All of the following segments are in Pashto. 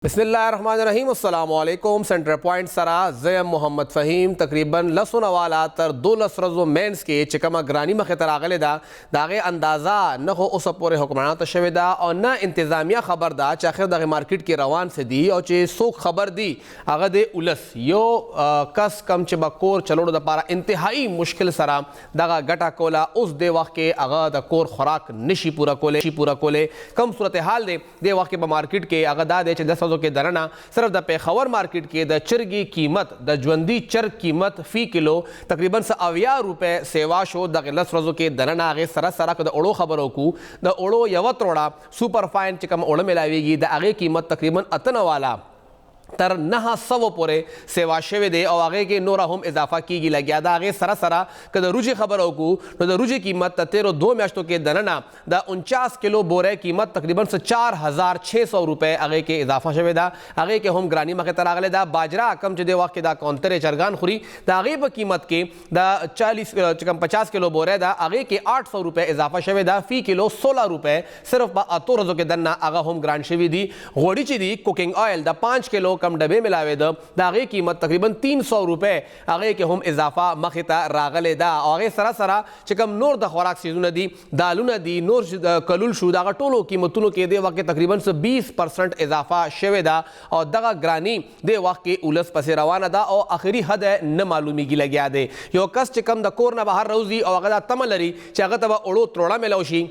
بسم اللہ الرحمن الرحیم السلام علیکم سینٹر پوائنٹ سرا زیم محمد فہیم تقریباً لسو نوالا تر 2 رزو مینس کے چکما گرانی مخ تراغل دا داغے اندازہ نہ خو اس پورے حکمران تشوی دا اور نہ انتظامیہ خبر دا چاخر داغے مارکیٹ کی روان سے دی اور چے سوک خبر دی اغا دے اولس یو کس کم چے بکور چلوڑ دا پارا انتہائی مشکل سرا داغا گٹا کولا اس دے وقت کے اغا دا کور خوراک نشی پورا کولے کم صورتحال دے وقت کے مارکیٹ کے اغا دا دے چے 10 کے درنا صرف دا پیخور مارکیٹ کے دا چرگی قیمت دا جوندی چرگ قیمت فی کلو تقریباً 80 روپے سیوا شو دا غلط رزو کے درنا آگے سرا دا اڑو خبروں کو دا اڑو یوت روڑا سوپر فائن چکم اڑو ملاوی گی دا آگے قیمت تقریباً اتنا والا تر 900 پورے سیوا شوی دے اور آگے کے نورا ہم اضافہ کی گی لگیا دا آگے سرا کہ دا روجی خبروں کو دا روجی قیمت 13 میاشتوں کے دننا دا 49 کلو بورے قیمت تقریباً 4600 روپے آگے کے اضافہ شوی دا آگے کے ہم گرانی مخی تر آگلے دا باجرہ کم چدے وقت دا کونتر چرگان خوری دا آگے پا قیمت کے دا 50 کلو بورے دا آگے کے 800 روپے اضافہ شوی دا فی کلو 16 روپے صرف با اتو رزو کے دننا آگا ہم گران شوی دی غوڑی چی دی کوکنگ آئل دا 5 کلو کم ڈبے ملاوے دا آگے قیمت تقریباً 300 روپے آگے کے ہم اضافہ مخیطہ راغلے دا آگے سرا چکم نور دا خوراک سیزون دی دالون دی نور کلول شو دا آگا ٹولو قیمتونو کے دے وقت تقریباً 20% اضافہ شوے دا اور دا گرانی دے وقت کے اولس پس روانہ دا اور آخری حد ہے نہ معلومی گی لگیا دے یو کس چکم دا کور نہ باہر روزی اور اگر دا تملری چاگہ تبا اڑو تروڑا ملوشی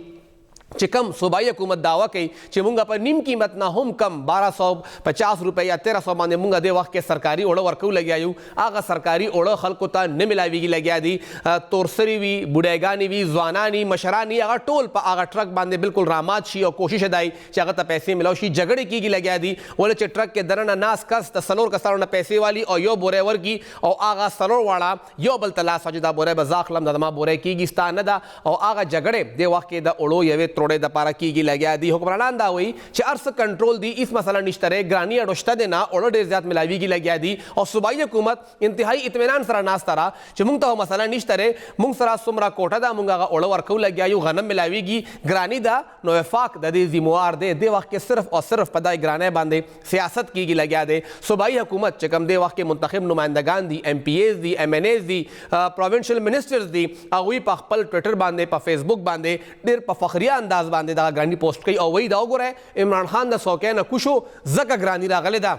چکم صوبائی حکومت دعویٰ کی چی مونگا پر نیم قیمت نہ ہم کم 1250 روپے یا 1300 مانے مونگا دے وقت کے سرکاری اوڑو ورکو لگیا یو آگا سرکاری اوڑو خلقو تا نملاوی گی لگیا دی تورسری وی بوڑیگانی وی زوانانی مشرانی آگا ٹول پا آگا ٹرک باندے بالکل رامات شی اور کوشش دائی چی آگا تا پیسے ملاو شی جگڑے کی گی لگیا دی ولی چی ٹرک کے درنا ناس کس تا سلور کسارو نا پیسے والی اور یو بورے ورگی اور آگا سلور والا یو بلتلا ساجدہ بورے بزاخلم دادما بورے کی گی ستان دا اور آگا جگڑے دے وقت کے دا اوڑو یوے تروڑے دا پارا کی گی لگیا دی حکمرانان دا ہوئی چھ عرص کنٹرول دی اس مسئلہ نشترے گرانی اڑوشتا دینا اوڑو دیر زیاد ملاوی گی لگیا دی اور صوبائی حکومت انتہائی اطمینان سرا ناس ترا چھ مونگ تا ہو مسئلہ نشترے مونگ سرا سمرا کوٹا دا مونگا گا اوڑو ورکو لگیا یو غنم ملاوی گی گرانی دا نو وفاق دا دی زیموار دے وقت کے صرف اور صرف پدائی گرانے باندے سیاست کی گی لگیا دے صوبائی حکومت چکم دے وقت کے منتخب نمائندگان دی ایم پی ایز دی ایم این ایز دی پروونشل منسٹرز دی اگوی پا خپل ٹویٹر باندے پا فیس بک باندے دیر پا فخریہ انداز باندے دا گرانی پوسٹ کئی اور وہی دا گو رہے عمران خان دا سوکے نا کشو زکا گرانی راغلے دا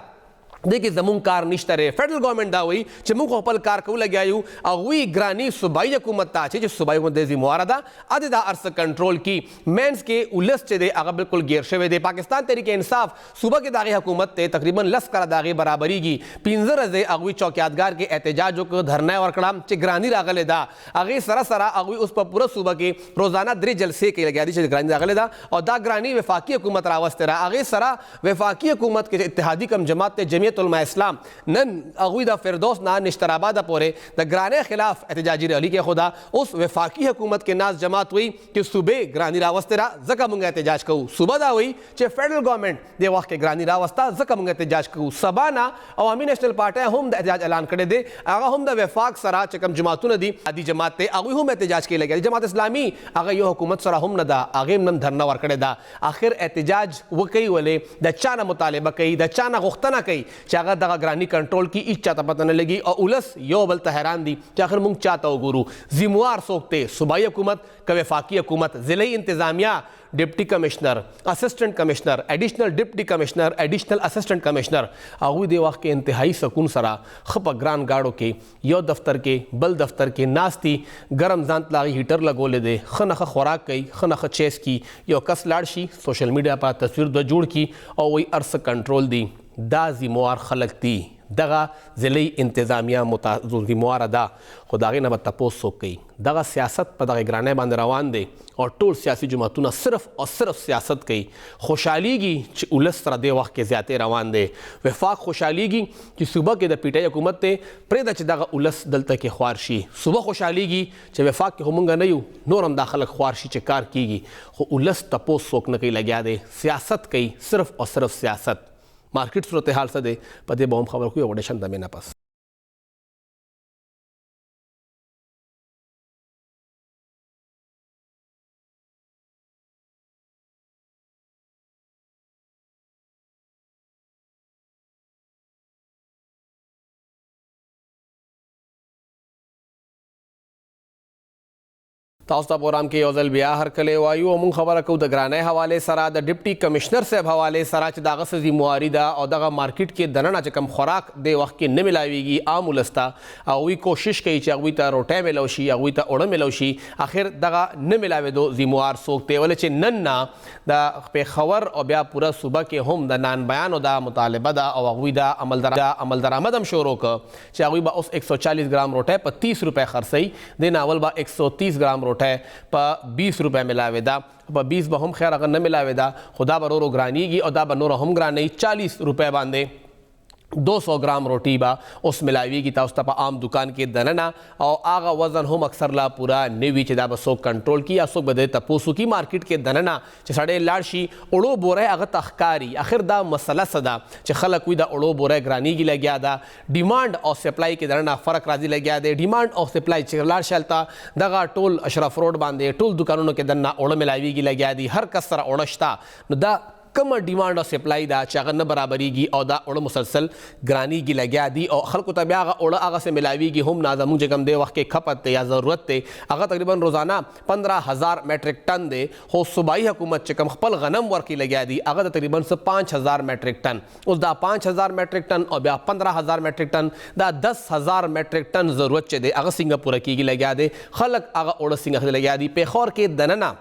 دیکھیں زمون کار نشترے فیڈرل گورنمنٹ دا ہوئی چھ مون کو پل کار کو لگیا یو اگوی گرانی صوبائی حکومت تا چھ صوبائی حکومت دے زیموارا دا ادھے دا عرص کنٹرول کی مینس کے اولس چھ دے اگر بالکل گیر شوے دے پاکستان تحریک انصاف صوبہ کے داغی حکومت تے تقریباً لس کر داغی برابری گی 15 رزے اگوی چوکیادگار کے احتجاج کو دھرنا ورکڑا چھ گرانی راغلے دا اگی سرا اگوی اس پر پورا صوبہ کے روزانہ دری جلسے کے لگیا دی چھ گرانی راغلے دا اور دا گرانی وفاقی حکومت راوستے رہا اگی سرا وفاقی حکومت کے اتحادی کم جماعت تے جمعیت علماء اسلام نن اگوی دا فردوس نا نشترآباد پورے دا گرانے خلاف احتجاجی ریلی کے خدا اس وفاقی حکومت کے ناس جماعت ہوئی کہ صوبے گرانی راوستے رہا زکا منگا احتجاج کرو صوبہ دا ہوئی چھے فیڈرل گورنمنٹ دے وقت کے گرانی راوستا زکا منگا احتجاج کرو سبانا عوامی نیشنل پارٹی ہم دا احتجاج اعلان کردے دے آگا ہم دا وفاق سرا چکم جماعتوں دی آدھی جماعت تے اگوی ہم احتجاج کے لگیا جماعت اسلامی آگا یہ حکومت سرا ہم ندا آگے من دھرنا ورکڑے دا آخر احتجاج وکئی والے دا چانا مطالبہ کئی دا چانا غختنا کئی چاگا دا گرانی کنٹرول کی اچ چاہتا پتہ نہ لگی اور اولس یو بل تحران دی چاخر مونگ چاہتا ہو گورو زیموار سوکتے صوبائی حکومت کا وفاقی حکومت ضلعی انتظامیہ ڈپٹی کمشنر اسسٹنٹ کمشنر ایڈیشنل ڈپٹی کمشنر ایڈیشنل اسسٹنٹ کمشنر آگوی دے وقت کے انتہائی سکون سرا خپا گران گاڑوں کے یو دفتر کے بل دفتر کے ناستی گرم زانت لاغی ہیٹر لگو لے دے خنخ خوراک کی خنخ چیس کی یو کس لاڑشی سوشل میڈیا پر تصویر دو جوڑ کی اور وہی عرص کنٹرول دی دا زیموار خلق دی دغا ضلعی انتظامیہ زیموار دا خداغی نبا تپوس سوک گئی دغا سیاست پا دغا گرانے باندے روان دے اور ٹول سیاسی جماعتونہ صرف اور صرف سیاست گئی خوشحالی گی چی اولس سر دے وقت کے زیادے روان دے وفاق خوشحالی گی چی صوبہ کے دا پیٹائی حکومت تے پریدہ چی دغا اولس دلتا کے خوارشی صوبہ خوشحالی گی چی وفاق کے ہمونگا نیو نورم داخل خوارشی چی کار کی گی خو اولس تپوس سوک نکی لگیا دے سیاست کئی صرف اور صرف سیاست مارکیٹ صورتحال سے دے پدے بہم خبر کوئی اوڈیشن دمینا پس تاسو ته پروګرام کې یو ځل بیا هرکلی وایو او موږ خبره کوو د ګرانۍ حوالې سره د ډپټي کمشنر صاحب حوالې سره چې د هغه څه ذمواري ده او دغه مارکیټ کې دننه چې کوم خوراک د وخت کې نه میلاویږي عام ولس ته او هغوی کوشش کوي چې هغوی ته روټۍ میلو شي هغوی ته اوړه میلو شي اخر دغه نه میلاوېدو ذموار څوک دی ولې چې نن نه د پېښور او بیا پوره صوبه کې هم د نان بیانو دا مطالبه ده او هغوی دا عمل درآمد هم شروع کړ چې هغوی به اوس 140 ګرام روټۍ په 30 روپۍ خرڅوي د ناول به 130 ګرام روټۍ په 20 روپۍ ملاوې ده په 20 به هم خیر هغه نه ملاوې ده خو دا به ورو ګرانیږي او دا به نوره هم ګرانوي 40 روپۍ باندې 200 ګرام روټي به اوس ملاویږي تاسو ته په عام دکان کې دننه او هغه وزن هم اکثر لا پورا نه وي چې دا به څوک کنټرول کړي یا څوک به د تپوسو کړي مارکیټ کې دننه چې سړی لاړ شي اوړو بوری هغه ته ښکاري اخر دا مسله څه ده چې خلک وي د اوړو بوری ګرانیږي لګیا ده ډیمانډ او سپلای کې دننه فرق راځي لګیا دی ډیمانډ او سپلای چې لاړ شي هلته دغه ټول اشرف روډ باندې ټول دکانونو کې دننه اوړه ملاویږي لګیا دي هر کس سره اوړه شته نو دا کومه ډیمانډ او سپلای ده چې هغه نه برابریږي او دا اوړه مسلسل ګرانیږي لګیا دي او خلکو ته بیا هغه اوړه هغسې ملاویږي هم نه زموږ چې کوم دی وخت کې کھپت دی یا ضرورت دی هغه تقریبا روزانه 15,000 میټرک ټن دی خو صوبایي حکومت چې کوم خپل غنم ورکړي لګیا دي هغه د تقریبا 5,000 میټرک ټن اوس دا 5,000 میټرک ټن او بیا 15,000 میټرک ټن دا 10,000 میټرک ټن ضرورت چې دی هغه څنګه پوره کیږي لګیا دی خلک هغه اوړه څنګه لګیا دي پېښور کې دننه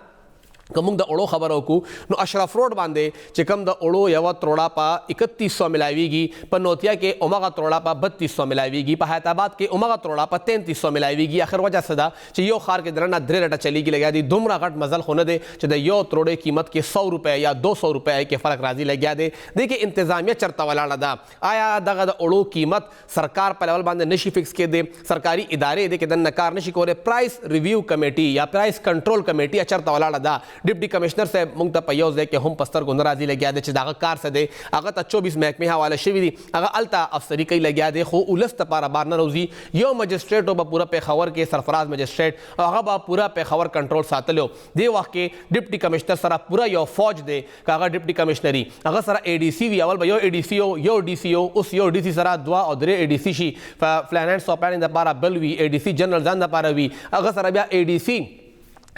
که موږ د اوړو خبره وکړو نو اشرف روډ باندې چې کوم د اوړو یوه تروړه په 3100 ملاویږي په نوتیا کې همغه تروړه په 3200 ملاویږي په حیات آباد کې همغه تروړه په 3300 ملاویږي اخر وجه څه ده چې یو ښار کې دننه 3 رټه چلیږي لګیا دي دومره غټ مزل خو نه دی چې د یو تروړې قیمت کې 100 روپۍ یا 200 روپۍ کې فرق راځي لګیا دی دې کې انتظامیه چرته ولاړه ده آیا دغه د اوړو قیمت سرکار په لیول باندې نشي فکس کېدی سرکاري ادارې دې کې دننه کار نشي کولی پرایس ریویو کمیټي یا پرایس کنټرول کمیټي چرته ولاړه ده ډپټي کمشنر صاحب موږ ته په یو ځای کې هم په سترګو نه راځي لګیا دی چې د هغه کار څه دی هغه ته 24 محکمې حواله شوي دي هغه هلته افسري کوي لګیا دی خو ولس دپاره بار نه روځي یو مجسټریټ به پوره پېښور کې سرفراز مجسټریټ او هغه به پوره پېښور کنټرول ساتلی و دې وخت کې ډپټي کمشنر سره پوره یو فوج دی که هغه ډپټي کمشنري هغه سره اے ډي سی وي اول به یو اے ډي سی یو ډي سی اوس یو ډي سی سره 2 او 3 اے ډي سی شي فلانینس او پلانینګ دپاره بل وي اے ډي سی جنرال ځان دپاره وي هغه سره بیا اے ډي سی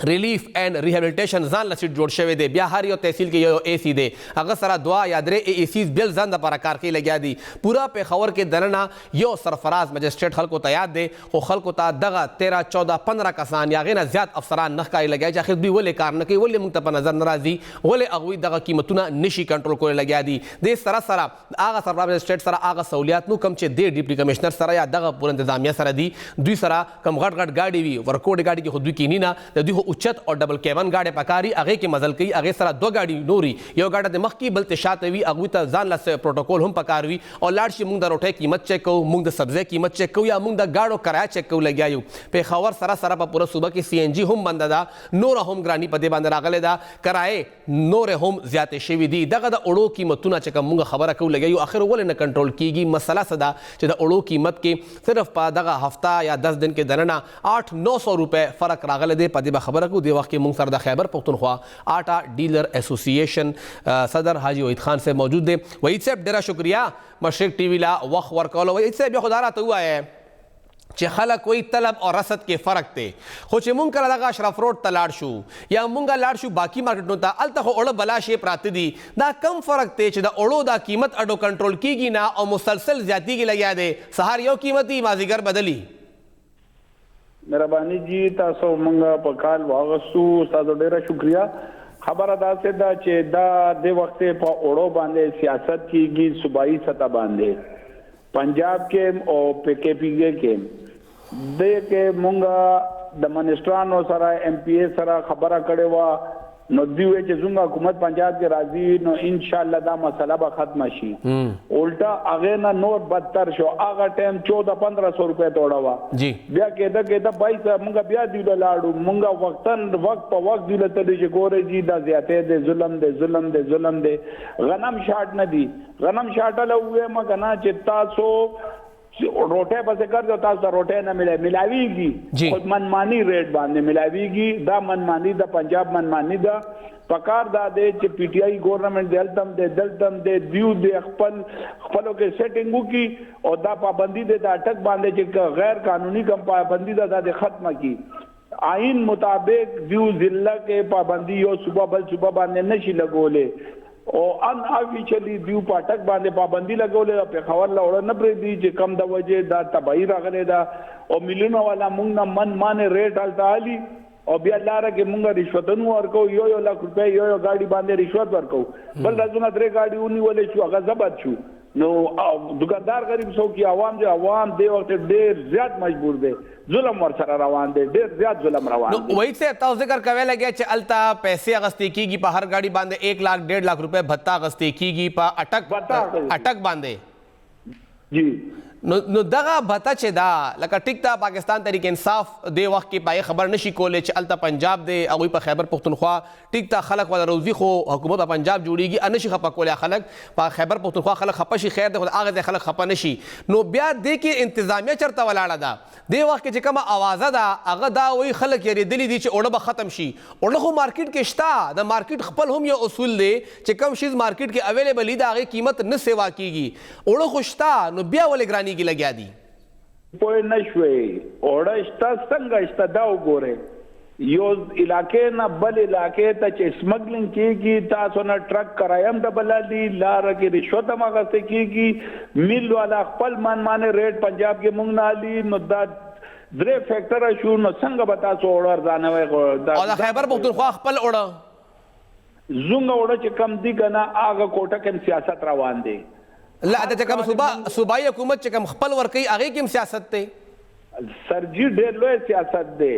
ریلیف اینڈ ریهابلیټیشن ځان له سیټ جوړ شوی دی بیا هر یو تحصیل کې یو اے سی دی هغه سره 2 یا 3 اے سیز بل ځان دپاره کار کوي لګیا دي پوره پېښور کې دننه یو سرفراز مجسټریټ خلکو ته یاد دی خو خلکو ته دغه 13 14 15 کسان یا هغې نه زیات افسران نه ښکاري لګیا چې اخر دوی ولې کار نه کوي ولې موږ ته په نظر نه راځي ولې هغوی دغه قیمتونه نشي کنټرول کولی لګیا دي دې سره سره هغه سرفراز مجسټریټ سره هغه سہولیات نو کم چې دې ډپټي کمشنر سره یا دغه پوره انتظامیه سره دي دوی سره کم غټ غټ ګاډي وي ورکوټ ګاډي کې خو دوی کینی نه د دوی خو اوچت او ډبل کیبن ګاډي پکاري هغې کې مزل کوي هغې سره 2 ګاډي نوري یو ګاډه د مخکې بل ته شاته وي هغوی ته ځان له پروټوکول هم پکار وي او لاړ شي موږ د روټۍ قیمت چیک کوو موږ د سبزۍ قیمت چیک کوو یا موږ د ګاډو کرایه چیک کوو لګیا یو پېښور سره سره په پوره صوبه کې سی این جي هم بنده ده نوره هم ګراني په دې باندې راغلې ده کرایې نورې هم زیاتې شوي دي دغه د اوړو قیمتونه چې کوم موږ خبره کوو لګیا یو آخر ولې نه کنټرول کیږي مسله څه ده چې د اوړو قیمت کې صرف په دغه هفته یا 10 دن کې دننه 800-900 روپۍ فرق راغلی دی په دې به خبره کوو دې وخت کې موږ سره د خیبر پختونخوا آٹا ڈیلر ایسوسییشن صدر حاجی وحید خان سے موجود دے وحید صاحب ډیره شکریہ مشرق ٹی وی لا وخت ورکولو وحید صاحب یو خو دا راته ووایه چې خلک وایي طلب او رسد کې فرق دی خو چې مونږ کله دغه اشرف روډ ته لاړ شو یا مونږ لاړ شو باقي مارکیټونو ته هلته خو اوړه بلا شی پراته دي دا کم فرق دی چې د اوړو دا قیمت اډو کنټرول کیږي نه او مسلسل زیاتیږي لګیا دی سهار یو قیمت وي مازدیګر بدلی مهرباني جی تاسو مونږ په کال واغستو تاسو ډیره شکریا خبره داسې ده چې دا د وخت په اوړو باندې سیاست کیږي صوبایي سطح باندې پنجاب کې او په کې پی کې د کې مونږ د منسټرانو سره ایم پی ای سره خبره کړې وه نو دوی وایي چې زموږ حکومت پنجاب کې راځي نو ان شاء الله دا مسله به ختمه شي الټا هغې نه نور بدتر شو هغه ټایم 1400-1500 روپۍ توړه وه بیا کېده 22 مونږ بیا دوی له لاړو مونږ وخت په وخت دوی له تللي چې ګورئ جي دا زیاتې دی ظلم دی غنم شاټ نه دي غنم شاټله ووایم که نه چې تاسو روټۍ پسې ګرځو تاسو ته روټۍ نه ملاویږي خو منماني ریټ باندې ملاویږي دا منماني د پنجاب منماني ده پکار دا دی چې پی ټی آئی ګورنمنټ دلته دی دیو دی خپلو کې سیټینګ وکړي او دا پابندي دی د اټک باندې چې غیر قانوني کوم پابندي ده دا د ختمه کړي آئین مطابق دیو ضلع کې پابندي یو صوبه بل صوبه باندې نشي لګولې او ان اوی چلی دیو پټک باندې پابندي لګولې په خبر لوړ نه پرې دی چې کم د وجه دا تبعی راغله دا او ملیونو والا مونږ نه من مان ریټ التالی او بیا لاره کې مونږه رشوتونو ورکو یو لک روپے یو گاډي باندې رشوت ورکو بل راځونه درې گاډي ونیولې شو هغه ضبط شو نو دکاندار غریب سو کی عوام جو عوام دی وخت ډیر زیات مجبور دی ظلم ور سره روان دی ډیر زیات ظلم روان دی وہی سے تاسو ذکر کوي لګیا چې التا پیسې اغستی کیږي په هر گاډي باندې 1 لاکھ 1.5 لاکھ روپے بھتا اغستی کیږي په اٹک باندې جی نو دغه بھتا چې دا لکه ټیک تا پاکستان تحریک انصاف دی وخت کې پای خبر نشي کولې چې التا پنجاب دی او په خیبر پختونخوا ټیک تا خلق ولا روزي خو حکومت په پنجاب جوړیږي انشي خپه کولې خلق په خیبر پختونخوا خلق خپه شي خیر دی هغه خلق خپه نشي نو بیا دې کې انتظامیه چرته ولاړه ده دی وخت کې چې کومه اوازه ده هغه دا وی خلک یریدلی دي چې اوړه به ختم شي اوړه خو مارکیټ کې شته د مارکیټ خپل هم یو اصول دی چې کم شیز مارکیټ کې اویلیبل دی هغه قیمت نه سیوا کیږي اوړه خو شته نو بیا ولې ګرانی کې لګیا دي پوه نشوي اوړه شته څنګه شته دا وګوره یو علاقې نه بل علاقې ته چې سمګلینګ کیږي تاسو نه ټرک کرایم د بلالي لار کې رشوت مغسته کیږي میل والا خپل منمانه ریټ پنجاب کې مونږ نه علي نو دا درې فیکٹر شو نو څنګه به تاسو اوړه ځانه وای او د خیبر پختونخوا خپل اوړه زونګ اوړه چې کم دي کنه هغه کوټه کې سیاست روان دي لا د کوم صوبایي حکومت چې کوم خپل ورکی هغه کې سیاست ته سرجی ډېر لوی سیاست دی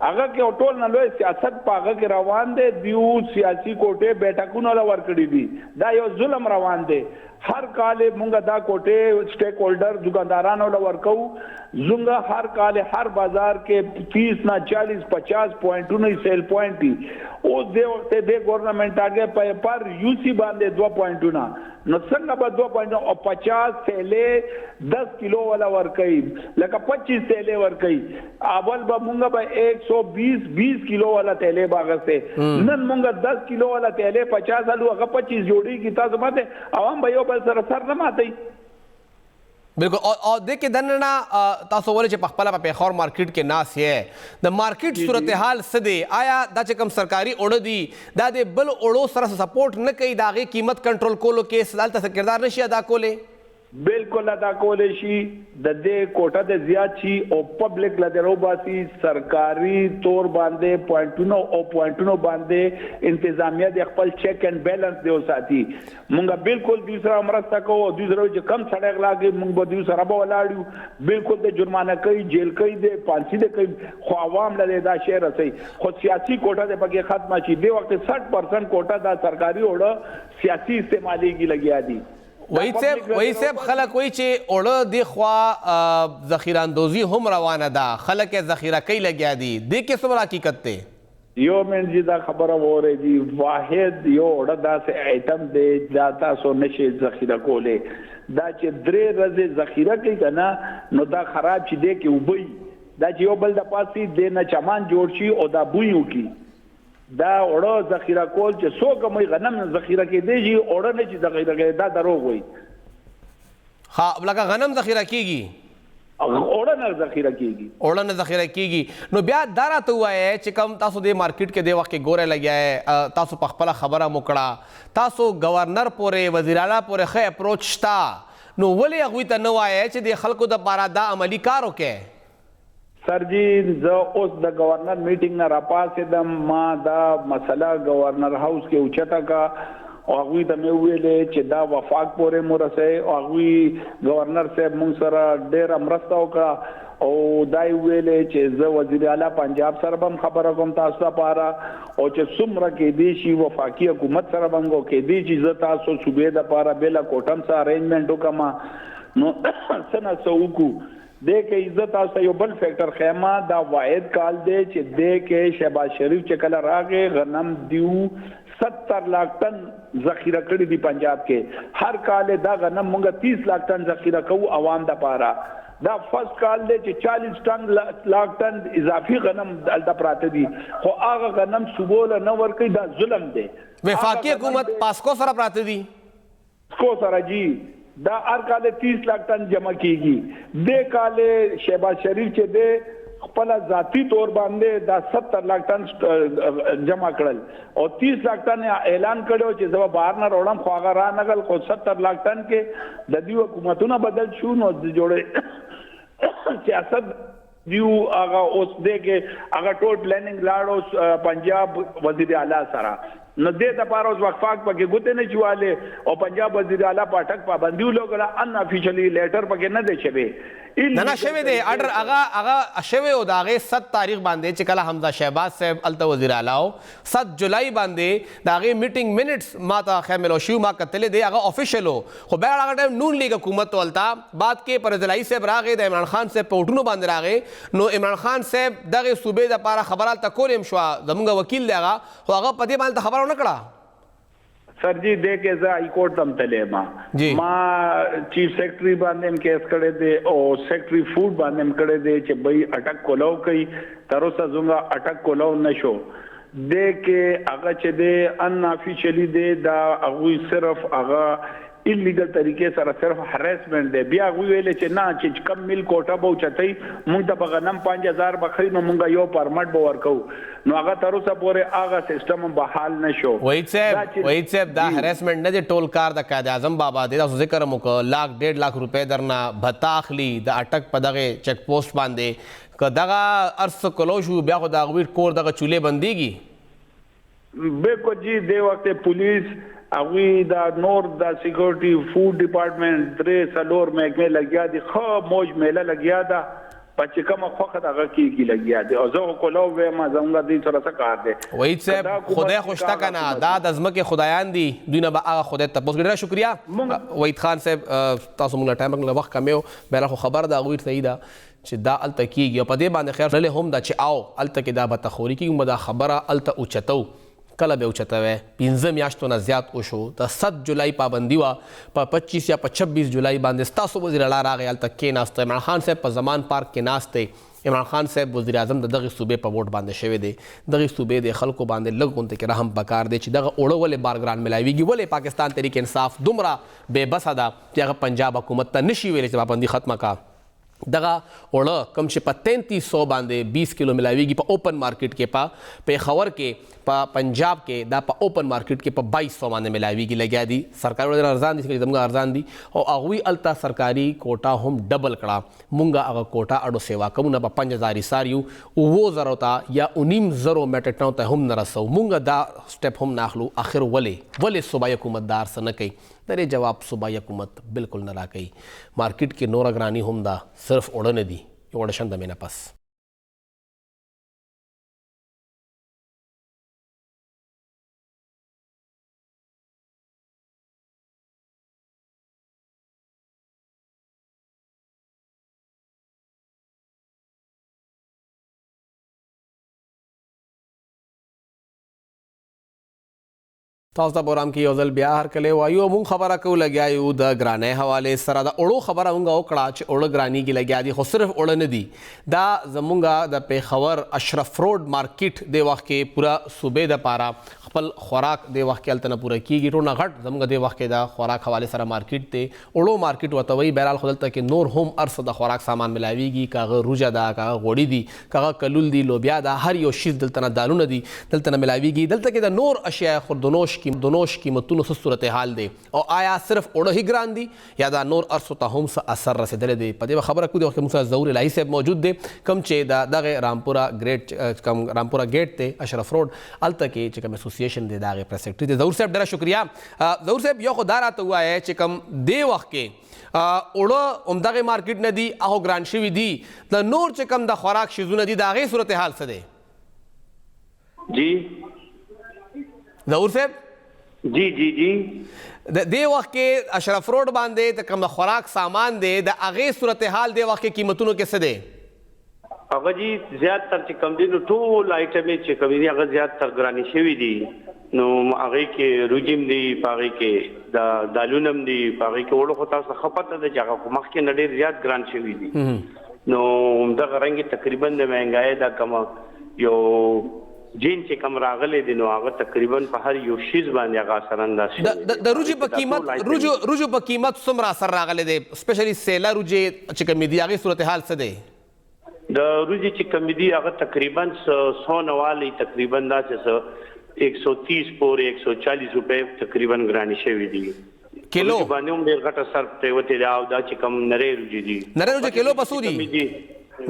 هغه کې ټول نه لوی سیاست پاغه کې روان دی دیو سیاسي کوټه بیٹکونو لا ورکړي دي دا یو ظلم روان دی ہر کال مونږه دا کوټه سٹیک هولډر دکاندارانو لا ورکو زونګه هر کال هر بازار کې 30 نه 40 50 پوینټونه سیل پوینټ دي او د وخت د گورنمنت هغه پر یو سی باندې 2 پوینټونه نو څنګه به 2 پوینټ او 50 سیلې 10 کیلو والا ورکي لکه 25 سیلې ورکي اول به مونږه به 120 کیلو والا تیلې باغسته نن مونږه 10 کیلو والا تیلې 50 الو هغه 25 جوړي کی تاسو ماته عوام به یو بل سر نه ماتي بالکل او دیکھ دننا تاسو ولې چې پخپله په پیښور مارکیټ کې ناس یې د مارکیټ صورتحال څه دی آیا دا چې کوم سرکاري اوړه دي دا د بل اوړو سره سپورټ نه کوي د هغې قیمت کنټرول کولو کې دلته څه کردار نشي ادا کولی بالکل ادا کولی شي د دې کوټه د زیات شي او پبلک له درو باسي سرکاري تور باندې پوینټونو باندې انتظامیه د خپل چیک اینڈ بیلنس دی وساتي مونږه بالکل دوسرا مرسته کوو دوسرا چې کم سړی غلاږي مونږ به دوسرا به ولاړو بالکل د جرمانه کوي جیل کوي د پانسی د کوي خو عوام له دا شی رسي خو سیاسي کوټه د پکې ختمه شي د وخت 60% کوټه د سرکاري اوړه سیاسي استعماليږي لګیا دي وہی صاحب خلق وہی چې اوړه دی خوا ذخیره اندوزی هم روانه ده خلق ذخیره کوي لګیا دي دې کې څومره حقیقت دی یو من جی دا خبره وره دی واحد یو اوړه داسې آیټم دی دا تاسو نشي ذخیره کولی دا چې درې ورځې ذخیره کوي کنه نو دا خراب چې دی کې وبوي دا چې یو بل د پاسې دی نه چمان جوړ شي او دا بوی وکي دا اوړه ذخیره کول چې څوک مې غنم ذخیره کې دی چې اوړه نه چې ذخیره کې دا دروغ وي ها لکه غنم ذخیره کیږي اوړه نه ذخیره کیږي نو بیا دا راته ووایه چې کوم تاسو د مارکیټ کې د وخت کې ګوره لګیا تاسو په خپله خبره مو کړه تاسو گورنر پورې وزیر اعلی پورې ښه اپروچ شته نو ولې هغوی ته نه وایه چې د خلکو دپاره دا عملي کار وکړي سر جی زه اوس د گورنر میټینګ نه راپاسېدم ما دا مسله گورنر هاوس کې اوچته کا او هغوی ته مې وویلې چې دا وفاق پورې مو رسوي او هغوی گورنر صاحب موږ سره ډېره مرسته وکړه او دا یې ویلې چې زه وزیر اعلی پنجاب سره به هم خبره کوم تاسو لپاره او چې څومره کېدی شي وفاقي حکومت سره به هم کېدی شي زه تاسو صوبې دپاره بېله کوټم سره ارینجمنټ وکړم نو څه نه څه وکړو دې کې عزت تاسو یو بل فیکٹر خیمه دا واحد کال دی چې دې کې شهباز شریف چې کله راغې غنم دیو 70 لاکھ ټن ذخیره کړی دی پنجاب کې هر کال دا غنم مونږ 30 لاکھ ټن ذخیره کوو عوام د پاره دا فرست کال دی چې 40 لاکھ ټن اضافي غنم دلته پراته دي خو هغه غنم صوبول نه ورکي دا ظلم دی وفاقي حکومت پاسکو سره پراته دي کو سره جی دا هر کال 30 لاکھ ٹن جمع کیږي د کال شهباز شریف چې د خپل ذاتی طور باندې دا 70 लाख ټن جمع کړل او 30 लाख ټن اعلان کړو چې زما بهر نه وړم خو هغه را نغل خو 70 लाख ټن کې د دې حکومتونو بدل شو نو جوړه سیاست دیو هغه اوس دې کې هغه ټول پلانینګ لاړو پنجاب وزیر اعلی سره نو دې د پاره اوس وقفاق پکې ګوتې نه چواله او پنجاب وزیر اعلی پټک پابندي ولګله ان افیشلی لیټر پکې نه دی شوی نه شوی دی آرډر هغه شوی او د هغې 7 تاریخ باندې چې کله حمزه شهباز صاحب هلته وزیر اعلی او 7 جولای باندې د هغې میټینګ منټس ما ته خیر ملو شي ما کتلی دی هغه افیشل و خو بیا هغه ټایم نون لیګ حکومت هلته بعد کې پرځلایي صاحب راغی د عمران خان صاحب په وټونو باندې راغی نو عمران خان صاحب دغې صوبې دپاره خبره هلته کول هم شوه زموږ وکیل دی هغه خو هغه په دې باندې خبره ونه کړه سر جی دے کے ہائی کورٹ تم تلے ماں چیف سیکرٹری باندھے کیس کڑے دے اور سیکرٹری فوڈ باندھے کڑے دے کہ بھائی اٹک کولو کئی تروسا زونگا اٹک کولو نشو دے کے اگا چے دے ان آفیشلی دے دا اگوی صرف اگا इलीगल तरीके सर सिर्फ हरेसमेंट दे बिया हुए ना चीज कम मिल कोटा बहु चतई मुंग द बगनम 5000 बखरी नो मुंगा यो परमिट बो वर्कौ नो आगा तरु सा पोरे आगा सिस्टम बहाल नशो वहीद साहब दा हरेसमेंट ने टोल कार द कायदे आजम बाबा दे जिक्र मुक लाख 1.5 लाख रुपए दरना भत्ता अखली द अटक पदगे चेक पोस्ट बांधे क दगा अर्स कलोशु बिया को दागवीर कोर दगा चूल्हे बंदीगी बेको जी दे वक्त पुलिस اگوی دا نور دا سیکورٹی فوڈ ڈپارٹمنٹ درے سلور محکمے لگیا دی خواب موج میلہ لگیا دا پچی کم خوخت اگا کی لگیا دی او زو کلو وے ما زمگا دی سورا سکار دے وحید صاحب خدای خوشتا کنا دا دزمک خدایان دی دوینا با آغا خدای تپوس گرنا شکریہ وحید خان صاحب تاسو مونگا ٹائم اگلا وقت کمیو بیرا خو خبر دا اگویر صحیح دا چې دا الته کیږي په دې باندې خیر لله هم دا چې آو الته کې دا به تخوري کیږي دا خبره الته اوچتو کله به اوچته وی 15 میاشتو نه زیات وشو د 7 جولای پابندي وه په 25 یا په 26 جولای باندې ستاسو وزیر اعلی راغی هلته کېناسته عمران خان صاحب په زمان پارک کې ناست دی عمران خان صاحب وزیر اعظم د دغې صوبې په ووټ باندې شوی دی دغې صوبې د خلکو باندې لږ غونته کې رحم پکار دی چې دغه اوړه ولې بارګران ملاویږي ولې پاکستان تحریک انصاف دومره بې بسه ده چې هغه پنجاب حکومت ته نشي ویلی چې پابندي ختمه کا دغه اوړه کم چې په 3300 باندې 20 کیلو ملاویږي په اوپن مارکیټ کې په پیښور کې په پنجاب کې دا په اوپن مارکیټ کې په 2200 باندې ملاویږي لګیا دي سرکاري ډېر ارزان دي چې زموږ ارزان دي او هغوی الته سرکاري کوټه هم ډبل کړه مونږ هغه کوټه اډو سیوا کوو نه په 5000 ایساریو 9000 ته یا 1900 میټریک ټن ته هم نه رسو مونږ دا سټپ هم ناخلو آخر ولې صوبایي حکومت دار څه نه کوي درې جواب صوبایي حکومت بالکل نه راکوي مارکیټ کې نور ګرانی هم ده صرف اوړه نه دي اوړه شنده مې نه پس تاسو ته پروګرام کې یو ځل بیا هرکلی وایو مونږ خبره کوو لګیا یو د ګرانۍ حوالې سره د اوړو خبره مونږ وکړه چې اوړه ګرانیږي لګیا دي خو صرف اوړه نه دي دا زمونږ د پیښور اشرف روډ مارکیټ د وخت کې پوره صوبې دپاره خپل خوراک د وخت کې هلته نه پوره کېږي ټول نه غټ زمونږ د وخت کې د خوراک حوالې سره مارکیټ دی اوړو مارکیټ ورته وایي بهرحال خو دلته کې نور هم هر څه د خوراک سامان ملاویږي که هغه روجه ده که هغه غوړي دي که هغه کلول دي لوبیا ده هر یو شیز دلته نه دالونه دي دلته نه ملاویږي دلته کې د نور اشیاء خوردنوش قیمتونو څه صورتحال دی او آیا صرف اوړه هی ګران دي یا دا نور ارسو ته هم څه اثر رسېدلی دی په دې به خبره کوو د وخت کې موږ سره ظهور الهي صاحب موجود دی کوم چې د دغې رامپوره ګیټ دی اشرف روډ هلته کې چې کوم اسوسیشن دی د هغې پریس سیکرټري دی ظهور صاحب ډېره شکریه ظهور صاحب یو خو دا راته ووایه چې کوم دې وخت کې اوړه همدغې مارکیټ نه دي هغو ګران شوي دي د نور چې کوم د خوراک شیزونه دي د هغې صورتحال څه دی جی ظهور صاحب جی جی جی د دې وخت کې اشرف روډ باندې د کوم خوراک سامان دی د هغې صورتحال دې وخت کې قیمتونو کې څه دی هغه جی زیاتتر چې کم دي نو ټول آیټمې چې کوم دي هغه زیاتتر ګرانې شوي دي نو هغې کې روجیم دي په هغې کې د دالونم دي په هغې کې اوړه خو تاسو ښه پته ده چې هغه خو مخکې نه ډېر زیات ګران شوي دي نو همدغه رنګې تقریبا د مهنګایۍ دا کومه یو جین چې کم راغلی دی نو هغه تقریبا په هر یو شیز باندې هغه اثر انداز شوی د روجو په قیمت څومره اثر راغلی دی سپیشلی سیله روجې چې کومې دي هغې صورتحال څه دی د روزي چې کم دي هغه تقریبا 100 والی تقریبا داسې 130 پورې 140 روپے تقریبا ګرانی شوی دي کیلو باندې هم ډیر غټه سر پریوته دا او دا چې کم نری روزي دي نری روزي کیلو پسو دي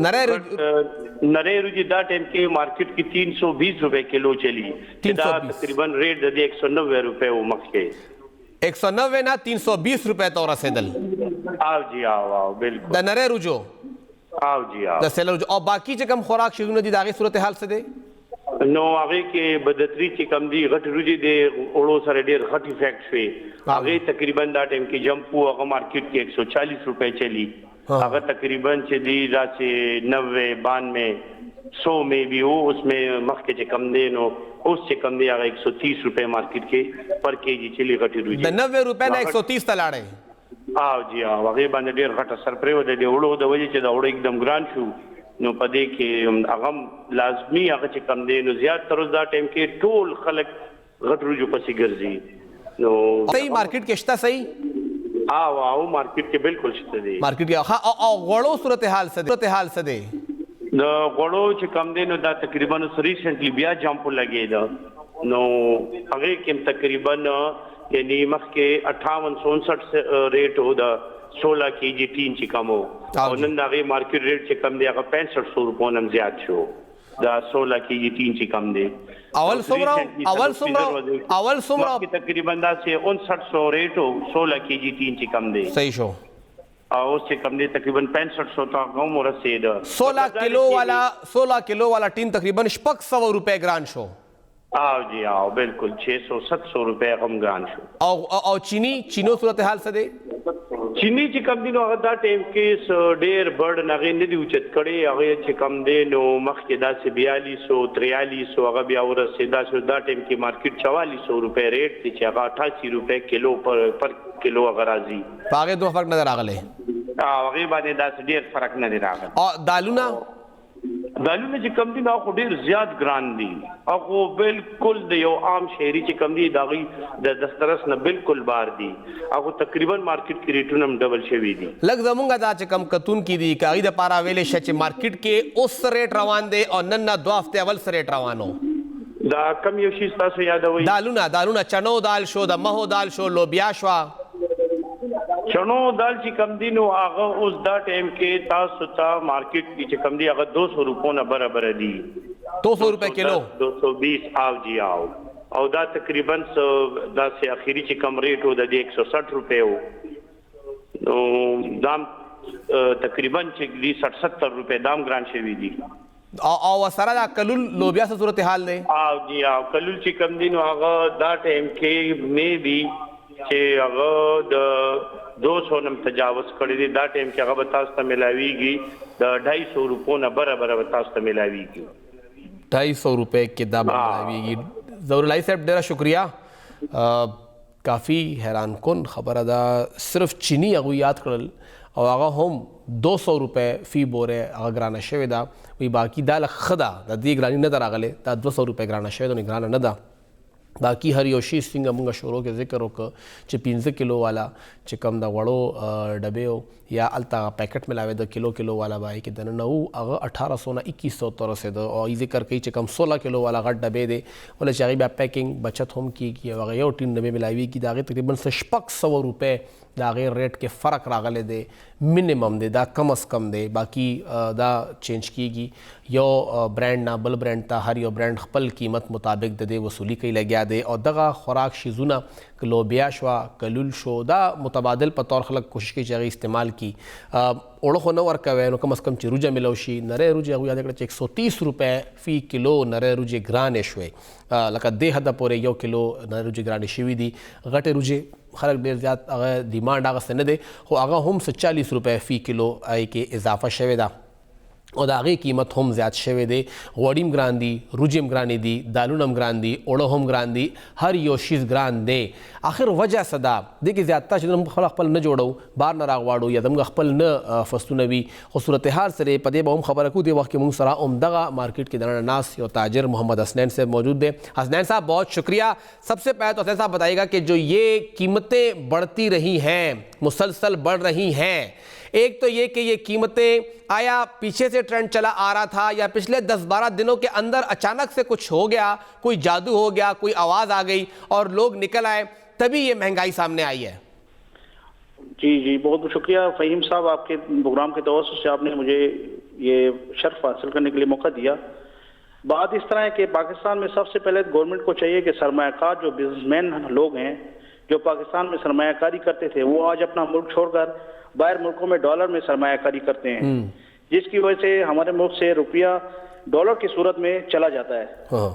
نری روزي دا ټیم کې مارکیٹ کې 320 روپے کلو چلی دا تقریبا ریٹ د 190 روپے و مخکې 190 نه 320 روپے ته رسیدل او جی او بالکل د نری روزو او جی د سیلر روزو او باقی چې کم خوراک شیونه دي داغه صورتحال څه دی نو هغه کې بدتري چې کم دي غټ روزي دي اورو سره ډیر غټ افیکټ شوی هغه تقریبا دا ټیم کې جمپو هغه مارکیٹ کې 140 روپے چلی هغه تقریبا چې دی راځي 90 92 100 میں بھی ہو اس میں مخکې چې کم دی نو اوس چې کم دی هغه 130 روپے مارکیٹ کې پر کے جی چلی غټ روزي د 90 روپے نه 130 تلاړې او جی او هغه باندې ډیر غټه سر پرې و د وړو د وجه چې دا وړو एकदम ګران شو نو پدې کې هغه لازمی هغه چې کم دی نو زیات تر دا ټیم کې ټول خلک غټ روزو پسې ګرځي نو صحیح مارکیٹ کې شته صحیح او مارکیٹ کې بالکل شته دی مارکیٹ کې او غړو صورتحال څه دی د غړو چې کم دی نو دا تقریبا ریسنټلی بیا جمپ لګی دا نو هغه کې تقریبا یعنی مخکې 58-59 ریٹ هو دا 16 کی جی ټین چې کم وو او نن دغه مارکیټ ریټ چې کم دی هغه 6500 روپو نم زیات شو دا 16 کی جی ټین چې کم دی اول څومره تقریبا دا 5900 ریټ وو 16 کی جی ټین چې کم دی صحیح شو او چې کم دی تقریبا 6500 تا کوم ورسید 16 کلو والا ټین تقریبا 600 روپے ګران شو او جی او بالکل 600-700 روپے هم ګران شو او چینو صورتحال څه دی چینی چې کم دی نو هغه دا ټیم کې ډیر برډ نغې نه دی اوچت کړي هغه چې کم دی نو مخکې داسې 4200-4300 هغه بیا ورسېدا شو دا ټیم کې مارکیټ 4400 روپے ریټ دی چې هغه 88 روپے کلو پر کلو هغه راځي هغه دوه فرق نظر راغلی هغه باندې داسې ډیر فرق نه دی راغلی او دالونه چې کم دي نو خو ډیر زیات ګران دي او بالکل د یو عام شهري چې کم دي داغي د دسترس نه بالکل بار دي او تقریبا مارکیټ کې ریټونه هم ډبل شوی دي لږ زمونږ دا چې کم کتون کې دي کاغی د پارا ویلې چې مارکیټ کې اوس ریټ روان دی او نن نه 2 هفته اول ریټ روانو دا کم یو شی تاسو یادوي دالونه چنو دال شو د مهو دال شو لوبیا شو چنو دال چې کم دی نو هغه اوس دا ټیم کې تاسو ته مارکیټ کې چې کم دی هغه 200 روپو نه برابر دی 200 روپے کلو 220 او جی او دا تقریبا دا سه اخیری چې کم ریټ و د 160 روپے و نو دام تقریبا چې دی 60-70 روپے دام ګران شوی دی او سره دا کلول لوبیا څه صورتحال دی او جی کلول چې کم دی نو هغه دا ټیم کې مې بي چې هغه د 200 نم تجاوز کړی دی دا ټیم کې هغه تاسو ته ملاویږي د 250 روپو نه برابر تاسو ته ملاویږي 250 روپے کې دا ملاویږي ظهور الله صاحب ډیره شکریہ کافی حیران کن خبره ده صرف چینی هغه یاد کړل او هغه هم 200 روپے فی بوره هغه ګرانه شوی دا وی باقی دا لخدا د دې ګرانی نه دراغله دا 200 روپے ګرانه شوی دا نه ګرانه نه ده باقی هر یو شی څنګه موږ شروع کې ذکر وکړو چې 15 کلو والا چې کم د وړو ډبې یا التا پیکټ ملاوي د کلو والا بای کې دنه نو هغه 1800 نه 2100 تر رسیدو او ای ذکر کوي چې کم 16 کلو والا غټ ډبې دی ولې چې هغه بیا پیکینګ بچت هم کیږي هغه یو ټین ډبې ملاوي کې دا تقریبا 600 روپے دا غیر ریٹ کې فرق راغلی دی منیمم دی دا کم از کم دی باقی دا چینج کیږي یو برانډ نه بل برانډ ته هر یو برانډ خپل قیمت مطابق د دې وصولی کوي لګیا دی او دغه خوراک شیزونه لوبیا شو کلول شو دا متبادل په طور خلک کوشش کوي چې هغه استعمال کی اوړه خو نه ورکوي نو کم از کم چې روجه ملو شي نری روجه هغه یاد کړه چې 130 روپے فی کلو نری روجه ګرانې شوي لکه دې حد پورې یو کلو نری روجه ګرانې شوي دي غټې روجه خلک ډیر زیات هغه ډیمانډ هغه څه نه دی خو هغه هم 40 روپے فی کلو کې اضافه شوی ده او د هغې قیمت هم زیات شوی دی غوړي هم ګران دي روجې هم ګرانې دي دالونه هم ګران دي اوړه هم ګران دي هر یو شیز ګران دی آخر وجه څه ده دې کې زیاتره چې موږ خپل نه جوړو بار نه راغواړو یا زموږ خپل نه فصلونه وي خو صورتحال سره په دې به هم خبره کوو دې وخت کې موږ سره عمدغه مارکیٹ کې دننه ناس یو تاجر محمد حسنین صاحب موجود دے حسنین صاحب بہت شکریہ سب سے پہلے تو حسنین صاحب بتائیے گا کہ جو یہ قیمتیں بڑھتی رہی ہیں مسلسل بڑھ رہی ہیں ایک تو یہ کہ یہ قیمتیں آیا پیچھے سے یہ ٹرینڈ چلا آ رہا تھا یا پچھلے 10-12 دنوں کے اندر اچانک سے کچھ ہو گیا, کوئی جادو ہو گیا, کوئی آواز آ گئی اور لوگ نکل آئے تبھی یہ مہنگائی سامنے آئی ہے؟ جی بہت بہت شکریہ فہیم صاحب, آپ کے پروگرام کے توسط سے آپ نے مجھے یہ شرف حاصل کرنے کے لیے موقع دیا. بات اس طرح ہے کہ پاکستان میں سب سے پہلے گورنمنٹ کو چاہیے کہ سرمایہ کار جو بزنس مین لوگ ہیں جو پاکستان میں سرمایہ کاری کرتے تھے وہ آج اپنا ملک چھوڑ کر باہر ملکوں میں ڈالر میں سرمایہ کاری کرتے ہیں, جس کی وجہ سے ہمارے ملک سے روپیہ ڈالر کی صورت میں چلا جاتا ہے.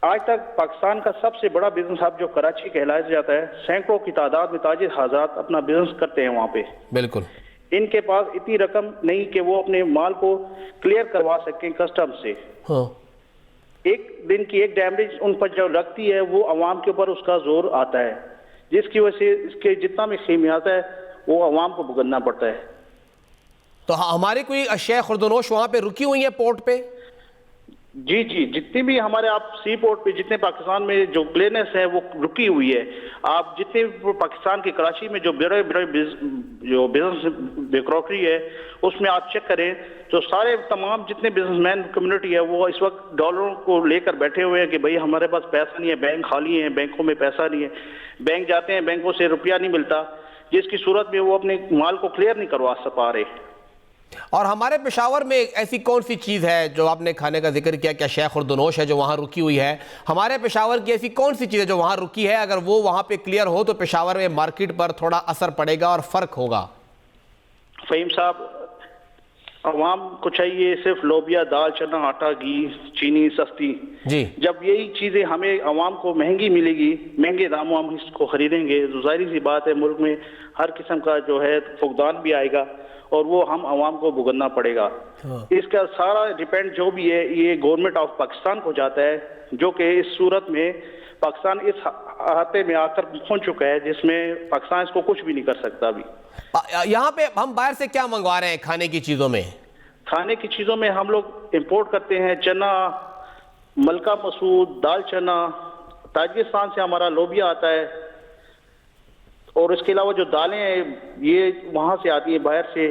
آج تک پاکستان کا سب سے بڑا بزنس ہب جو کراچی کہلایا جاتا ہے, سینکڑوں کی تعداد میں تاجر حضرات اپنا بزنس کرتے ہیں وہاں پہ. بالکل. ان کے پاس اتنی رقم نہیں کہ وہ اپنے مال کو کلیئر کروا سکیں کسٹم سے. ایک دن کی ایک ڈیمیج ان پر جو لگتی ہے وہ عوام کے اوپر اس کا زور آتا ہے, جس کی وجہ سے اس کے جتنا بھی خیمیات ہے وہ عوام کو بھگتنا پڑتا ہے. تو ہماری کوئی اشیاء خردونوش وہاں پہ رکی ہوئی ہیں پورٹ پہ؟ جی جتنی بھی ہمارے آپ سی پورٹ پہ جتنے پاکستان میں جو کلینس ہے وہ رکی ہوئی ہے. آپ جتنے پاکستان کی کراچی میں جو بڑے جو بزنس بیوروکریسی ہے اس میں آپ چیک کریں تو سارے تمام جتنے بزنس مین کمیونٹی ہے وہ اس وقت ڈالروں کو لے کر بیٹھے ہوئے ہیں کہ بھئی ہمارے پاس پیسہ نہیں ہے, بینک خالی ہیں, بینکوں میں پیسہ نہیں ہے. بینک جاتے ہیں, بینکوں سے روپیہ نہیں ملتا, جس کی صورت میں وہ اپنے مال کو کلیئر نہیں کروا پا رہے. اور ہمارے پشاور میں ایسی کون سی چیز ہے جو آپ نے کھانے کا ذکر کیا شیخ خردونوش ہے جو وہاں رکی ہوئی ہے, ہمارے پشاور کی ایسی کون سی چیز ہے جو وہاں رکی ہے؟ اگر وہ وہاں پہ کلیئر ہو تو پشاور میں مارکیٹ پر تھوڑا اثر پڑے گا اور فرق ہوگا. فہیم صاحب, عوام کو چاہیے صرف لوبیا, دال, چنا, آٹا, گھی, چینی سستی. جی. جب یہی چیزیں ہمیں عوام کو مہنگی ملے گی, مہنگے داموں ہم اس کو خریدیں گے, تو ظاہری سی بات ہے ملک میں ہر قسم کا جو ہے فقدان بھی آئے گا اور وہ ہم عوام کو بھگتنا پڑے گا. اس کا سارا ڈیپینڈ جو بھی ہے یہ گورنمنٹ آف پاکستان کو جاتا ہے, جو کہ اس صورت میں پاکستان اس احاطے میں آ کر پہنچ چکا ہے جس میں پاکستان اس کو کچھ بھی نہیں کر سکتا. ابھی یہاں پہ ہم باہر سے کیا منگوا رہے ہیں کھانے کی چیزوں میں؟ کھانے کی چیزوں میں ہم لوگ امپورٹ کرتے ہیں چنا, ملکہ مسور, دال چنا, تاجکستان سے ہمارا لوبیا آتا ہے, اور اس کے علاوہ جو دالیں ہیں یہ وہاں سے آتی ہیں باہر سے.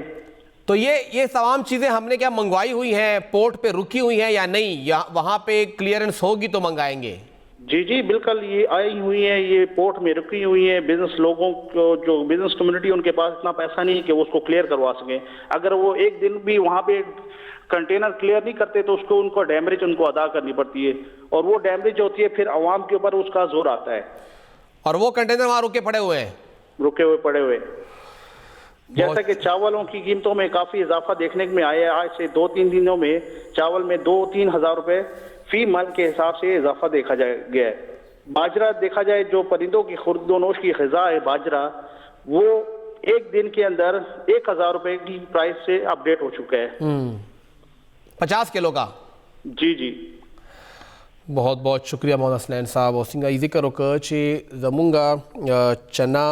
تو یہ تمام چیزیں ہم نے کیا منگوائی ہوئی ہیں, پورٹ پہ رکی ہوئی ہیں یا نہیں, یا وہاں پہ کلیئرنس ہوگی تو منگائیں گے؟ جی بالکل, یہ آئی ہوئی ہیں, یہ پورٹ میں رکی ہوئی ہیں. بزنس لوگوں کو جو بزنس کمیونٹی ان کے پاس اتنا پیسہ نہیں کہ وہ اس کو کلیئر کروا سکیں. اگر وہ ایک دن بھی وہاں پہ کنٹینر کلیئر نہیں کرتے تو اس کو ان کو ڈیمیج ان کو ادا کرنی پڑتی ہے, اور وہ ڈیمیج ہوتی ہے پھر عوام کے اوپر اس کا زور آتا ہے. اور وہ کنٹینر وہاں رکے پڑے ہوئے. جیسا کہ چاولوں کی قیمتوں میں کافی اضافہ دیکھنے میں آیا ہے, آج سے 2-3 دنوں میں چاول میں 2-3 ہزار روپے فی من کے حساب سے اضافہ دیکھا گیا ہے. باجرہ دیکھا جائے جو پرندوں کی خورد و نوش کی غذا ہے باجرہ, وہ ایک دن کے اندر 1,000 روپے کی پرائس سے اپ ڈیٹ ہو چکا ہے. 50 کلو کا؟ جی. بہت بہت شکریہ محمد حسنین صاحب. اور سنگا یہ ذکر وکړه چې زمونږ چنا,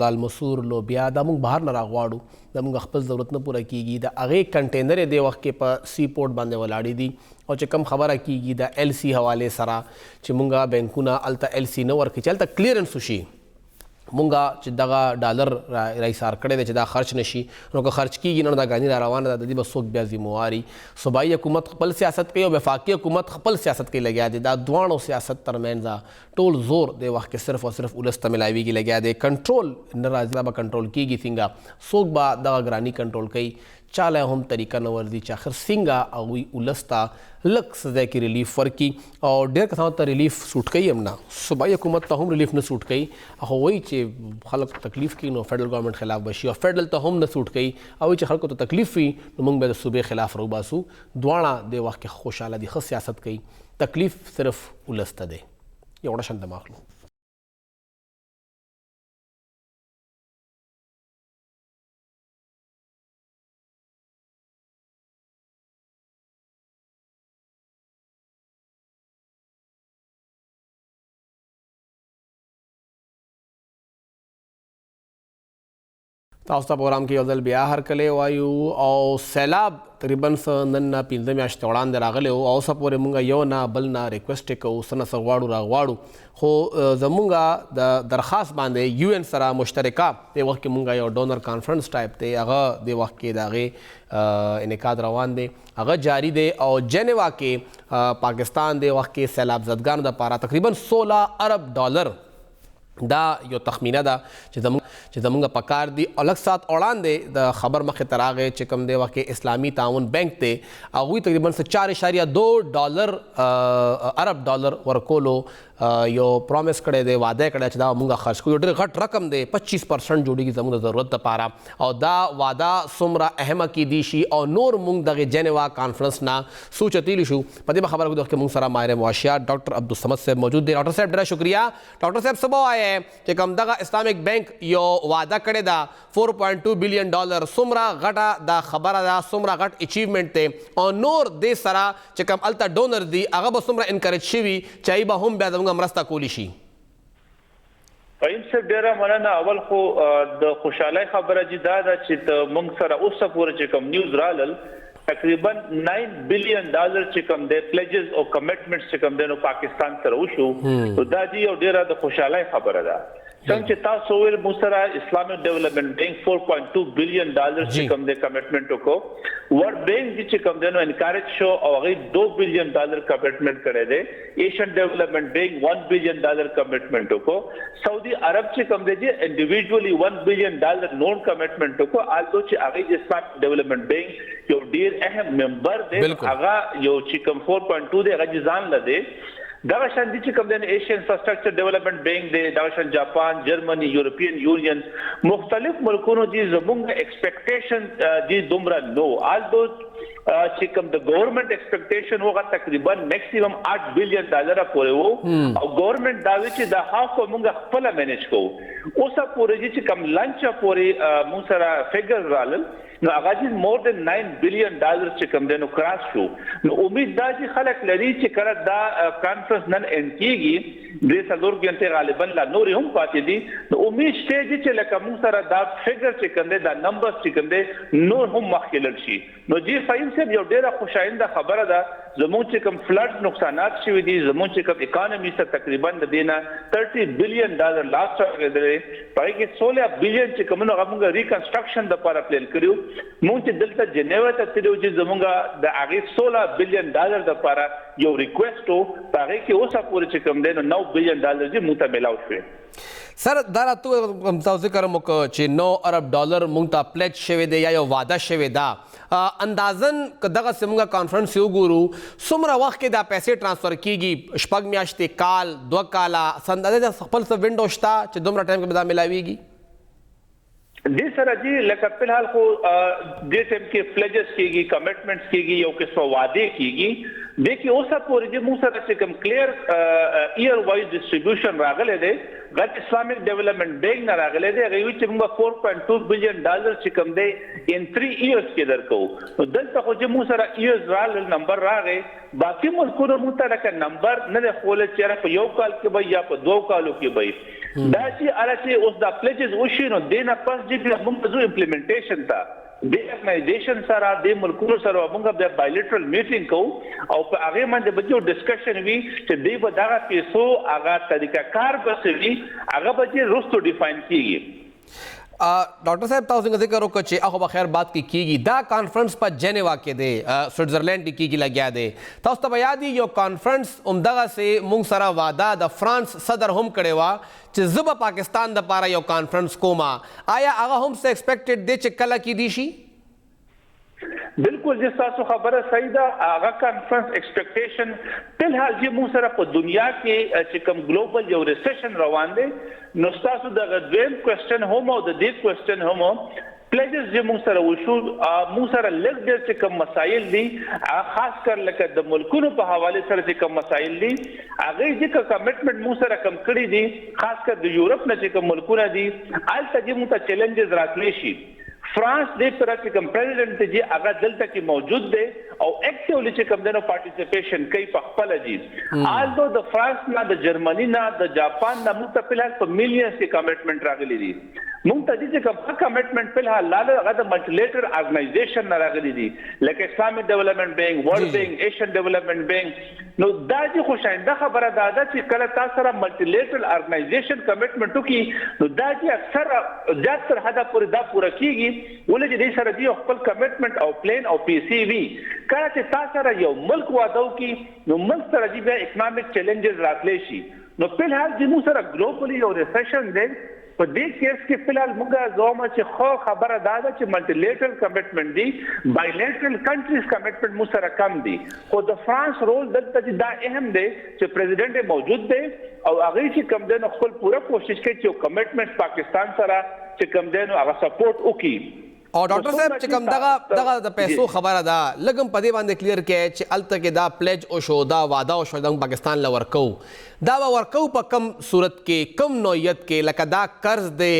دال مسور, لوبیا دا مونږ بهر نه راغواړو, دا مونږ خپل ضرورت نه پوره کیږي. د هغې کنټینر یې دې وخت کې په سی پورټ باندې ولاړې دي, او چې کم خبره کیږي د ایل سی حوالې سره چې مونږ بینکونه هلته ایل سی نه ورکوي چې هلته کلیرنس وشي, مونږه چې دغه ډالر راایثار کړی دی چې دا خرچ نشي, نو که خرچ کیږي نو دا ګاندي را روانه ده, د دې به څوک بیا ذمواري. صوبایي حکومت خپل سیاست کوي او وفاقي حکومت خپل سیاست کې لګیا دی. دا دواړو سیاست ترمنځ ټول زور د وخت کې صرف او صرف ولس ته میلاویږي لګیا دی. کنټرول نه راځي, دا به کنټرول کیږي څنګه, څوک به دغه ګراني کنټرول کوي, چاله هم طریقه نه ورځي چې آخر څنګه هغوی ولس ته لږ څه ځای کې ریلیف ورکړي. او ډېر کسانو ته ریلیف سوټ کوي هم نه, صوبایي حکومت ته هم ریلیف نه سوټ کوي. هغه وایي چې خلک تکلیف کوي نو فیډرل ګورنمنټ خلاف به شي, او فیډرل ته هم نه سوټ کوي. او چې خلکو ته تکلیف وي نو موږ به د صوبې خلاف راوباسو. دواړه د وخت کې خوشحاله دي, ښه سیاست کوي, تکلیف صرف ولس ته دی. یو وړه شان دماغ لو. تاسو ته پروګرام کې یو ځل بیا هرکلی وایو او سیلاب تقریبا نن نه 15 میاشتې وړاندې راغلی او اوسه پورې مونږ یو نه بل نه ریکویسټ یې کوو څه نه څه غواړو راغواړو خو زمونږ د درخواست باندې یو ان سره مشترکه دې وخت کې مونږ یو ډونر کانفرنس ټایپ دی هغه دې وخت کې د هغې انعقاد روان دی هغه جاری دی او جنیوا کې پاکستان دې وخت کې سیلاب زدګانو دپاره تقریبا 16 ارب ډالر دا یو تخمینه ده چې زمونږ په کار دي او لږ ساعت وړاندې د خبر مخې ته راغی چې کوم دی وخت کې اسلامي تعاون بینک دی هغوی تقریبا 4.2 ارب ډالر ورکولو یو پرومس کړی دی وعده یې کړی چې دا مونږ خرڅ کړو یو ډېر غټ رقم دی 25% جوړېږي زموږ د ضرورت دپاره او دا وعده څومره اهمه کیدی شي او نور مونږ دغې جنیوا کانفرنس نه سوچتیلی شو په دې به خبره کوو چې مونږ سره ماهر معاشیات ډاکټر عبدالصمد صاحب موجود دی ډاکټر صاحب ډېره شکریه ډاکټر صاحب څه به وایې چې کوم دغه اسلامک بینک یو وعده کړې ده 4.2 بلین ډالر څومره غټه دا خبره ده څومره غټ اچیومنټ دی او نور دې سره چې کوم هلته ډونر دي هغه به څومره انکریج شوي چې هغوی به هم بیا زموږ مرسته کولی شي فهیم صاحب ډیره مننه اول خو د خوشحالۍ خبره چې دا ده چې موږ سره اوسه پورې چې کوم نیوز رالل تقریبا 9 بلین ډالر چې کوم دی پلیجز او کمټمنټس چې کوم دی نو پاکستان سره وشو نو دا دی یو ډیره د خوشحالۍ خبره ده څنګه چې تاسو ویل موږ سره اسلامک ډیولپمنٹ بینک 4.2 بلین ډالر چې کوم دی کمټمنټ وکړو ورلد بینک چې کوم دی نو انکریج شو او هغه 2 بلین ډالر کمټمنټ کړی دی ایشین ډیولپمنٹ بینک 1 بلین ډالر کمټمنټ وکړو سعودي عرب چې کوم دی انډیویډوالي 1 بلین ډالر نون کمټمنټ وکړو آلدو چې هغه اسلامک ډیولپمنٹ بینک یو ډیر اهم ممبر دی هغه یو چې کوم 4.2 دی هغه ځان لده دغه شان دي چې کوم د ایشیا انفراستراکچر ډیولپمنٹ بینک دی دغه شان جاپان جرمني یورپین یونین مختلف ملکونو دي زموږ ایکسپیکټیشن دي دومره نو آلدو چې کوم د ګورنمنت ایکسپیکټیشن هغه تقریبا میکسیمم 8 بلین ډالر پورې وو او ګورنمنت دا وی چې د هاف موږ خپل مینیج کوو اوسه پورې چې کوم لانچ پورې موږ سره فیګر رالل نو هغه چې مور دین 9 بلین ډالر چې کوم دنو کراس شو نو امید دا چې خلک لري چې کړه دا کانفرنس نن ان کیږي د څلور غنټه غالبا لا نور هم پاتې دي نو امید شته چې لکه موږ سره دا فیګر چې کوم دا نمبر چې کوم نور هم مخکلل شي نو جی فایم صاحب یو ډیره خوشاینده خبره ده زموږ چې کوم فلډ نقصانات شوي دي زموږ چې کوم اکانومي سره تقریبا د دینه 30 بلین ډالر لاس راغلی پای کې 16 بلین چې کوم نو موږ ریکنسټرکشن د لپاره پلان کړو مونږ چې دلته جنیوا ته تلو چې زمونږ د هغې 16 بلین ډالر دپاره یو ریکویسټ و په هغې کې اوسه پورې چې کوم دی نو 9 بلین ډالر چې مونږ ته میلاو شوې سر دا راته تاسو ذکر مو وکړ چې 9 ارب ډالر مونږ ته پلیج شوی دی یا یو وعده شوی ده اندازن که دغسې مونږ کانفرنس یې وګورو څومره وخت کې دا پیسې ټرانسفر کیږي شپږ میاشتې کال 2 کاله څه اندازې د خپل څه وینډو شته چې دومره ټایم کې به دا میلاویږي جی سر جی لکه فی الحال خو دې ټیم کې فلیجز کیږي کمټمنټس کیږي یو قسم وعده کیږي دیکھیے اوسه پورې چې موږ سره چې کوم کلیر ایئر وایز ډسټریبیوشن راغلی دی غټ اسلامک ډیولپمنٹ بینک نه راغلی دی هغه چې موږ 4.2 بلین ډالر چې کوم دی ان 3 ایئرز کې درکو نو دلته خو چې موږ سره ایئرز رال نمبر راغی باقي ملکونو موږ ته لکه نمبر نه دی ښولی چې په یو کال کې به یا په 2 کالو کې به دا چې اله چې اوس دا پلیجز وشي نو دې نه پس چې موږ ځو امپلیمنټیشن ته د ارګنایزیشن سره د ملکونو سره موږ د بایلیټرل میټینګ کوو او په هغه باندې به یو ډسکشن وي چې دوی به دغه پیسو هغه طریقه کار بسوي هغه به رستو ډیفاین کیږي ډاکټر صاحب تاسو څنګه ذکر وکړ چې هغه به خیر بات کې کیږي دا کانفرنس په جنیوا کې دی سوئټزرلینډ کې کیږي لګیا دی تاسو ته به یاد یو کانفرنس همدغسې موږ سره وعده د فرانس صدر هم کړې وه چې زه به پاکستان دپاره یو کانفرنس کوم آیا هغه هم څه ایکسپیکټډ دی چې کله کیدی شي بالکل جس تاسو خبره صحیح ده هغه کانفرنس ایکسپیکټیشن په الحال چې موږ سره په دنیا کې چې کوم ګلوبل یو ریسیشن روان دی نو تاسو د دویم کوېسچن هم او د دې کوېسچن هم پلیجز چې موږ سره وشو موږ سره لږ ډېر چې کوم مسایل دي خاص کر لکه د ملکونو په حواله سره چې کوم مسایل دي هغه چې کمټمنټ موږ سره کم کړی دي خاص کر د یورپ نه چې کوم ملکونه دي هلته چې موږ ته چیلنجز راتلی شي فرانس دې پر چې کوم پریزیډنټ دی هغه دلته کې موجود دی او ایکټیولی چې کوم دنو پارټیسپیشن کوي په خپل دي آلدو د فرانس نه د جرمني نه د جاپان نه متفلال په میلیونز کې کمټمنټ راغلي دي مونږ ته دې کوم کمټمنټ په الحال لاله هغه د ملټیلیټرل ارګنایزیشن نه راغلي دي لکه اسلامي ډیولپمنٹ بینک ورلد بینک ایشین ډیولپمنٹ بینک نو دا چې خوشاینده خبره ده چې کله تاسو سره ملټیلیټرل ارګنایزیشن کمټمنټ وکړي نو دا چې اکثر زیات تر حده پورې دا پوره کیږي ولې چې دې سره دی خپل کمټمنټ او پلان او پی سی وی کله چې تاسو سره یو ملک واده وکړي نو ملک سره دی بیا اکونومیک چیلنجز راتلی شي نو په الحال چې موږ سره ګلوبلی یو ریسیشن دی په دې کیس کې په الحال موږ زوم چې خو خبره ده چې ملټیلیټرل کمټمنټ دی بایلیټرل کنټریز کمټمنټ موږ سره کم دی خو د فرانس رول دلته دا اهم دی چې پریزیډنټ موجود دی او هغه چې کم دی نو خپل پوره کوشش کوي چې کمټمنټ پاکستان سره چې کم دی نو هغه سپورټ وکړي او ډاکټر صاحب چې کوم دغه د پیسو خبره ده لګم په دې باندې کلیر کې چې الته کې دا پلیج او شو دا وعده او شو د پاکستان ل ورکو دا ورکو په کم صورت کې کم نوعیت کې لکه دا قرض دی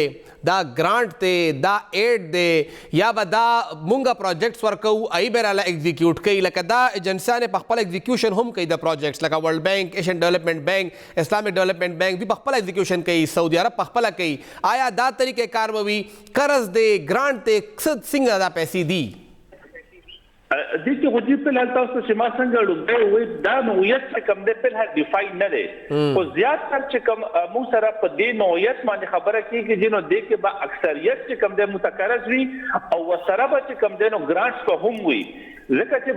دا گرانٹ دی دا ایڈ دی یا به دا مونږه پروجیکټس ورکو ای بیراله ایگزیکیوټ کوي لکه دا ایجنسیانه په خپل ایگزیکیوشن هم کوي د پروجیکټس لکه ورلد بینک ایشین ډیولپمنٹ بینک اسلامک ډیولپمنٹ بینک دوی په خپل ایگزیکیوشن کوي سعودي عرب په خپل کوي آیا دا طریقې کار ووي قرض دی گرانٹ دی څنګه دا پیسې دی دې کې خو دې په لحاظ تاسو چې ما څنګه لومړی وایي دا نوعیت چې کوم دی په لحاظ ډیفاین نه دی خو زیات تر چې کوم موږ سره په دې نوعیت باندې خبره کېږي چې نو دې کې به اکثریت چې کوم دی متقرض وي او ورسره به چې کوم دی نو ګرانټس به هم وي ځکه چې